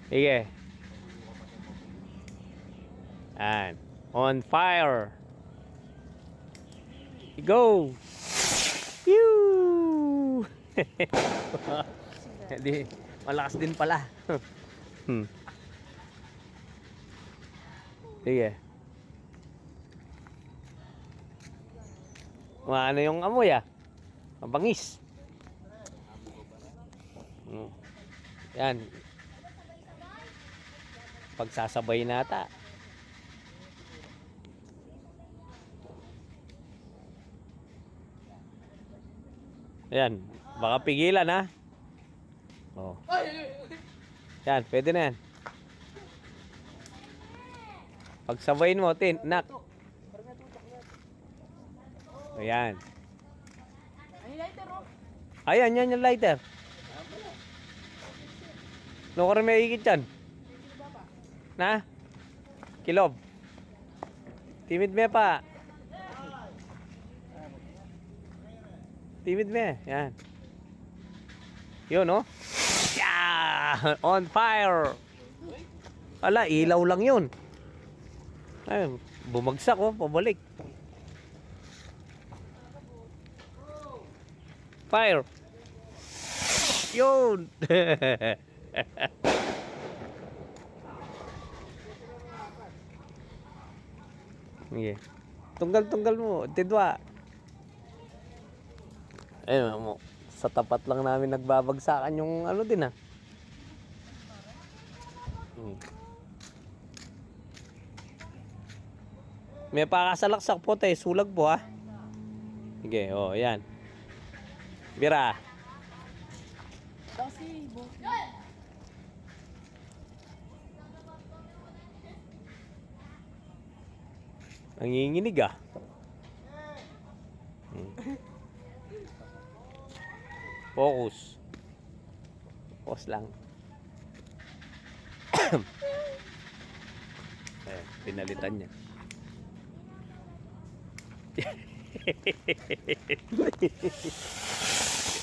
Sige. And on fire. Go. Yoo! Hindi, malakas din pala. Sige. Ano yung amoy ah? Mabangis. Yan. Pagsasabay nata. Ayan, baka pigilan ha. Oh. Yan, pwede na yan. Pagsabayin mo, nak. Ayan. Ayan, yan yung lighter. No, kung may higit yan. Na? Kilob. Timid me pa. Timid me. Yan. Yun, no? Yeah! On fire! Ala, ilaw lang yun. Ay, bumagsak, oh. Pabalik. Fire! Yun! Sige. Tunggal-tunggal mo. Tidwa. Ayun mo. Sa tapat lang namin nagbabagsakan yung ano din ah. May pakasalaksak po tayo. Sulag po ah. Sige. Oh, yan. Bira. Nanginginig ah. Focus. Focus lang. Pinalitan niya.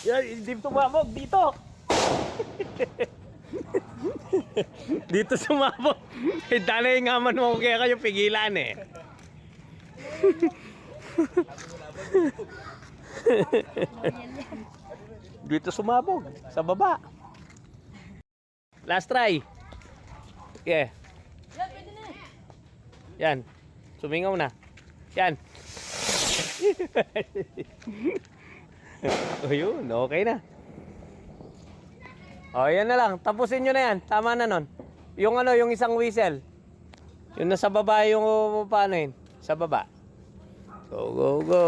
Yan, hindi sumabog dito. Dito sumabog. Dala yung ngaman mo kaya kayo pigilan eh. Dito sumabog sa baba. Last try. Yeah. Yan, pwede na. Yan. Sumingaw na. Yan. O yun, okay na. O yan na lang. Tapusin nyo na yan. Tama na nun. Yung ano, yung isang whistle. Yung nasa baba yung paano yun. Sa baba. Go, go, go.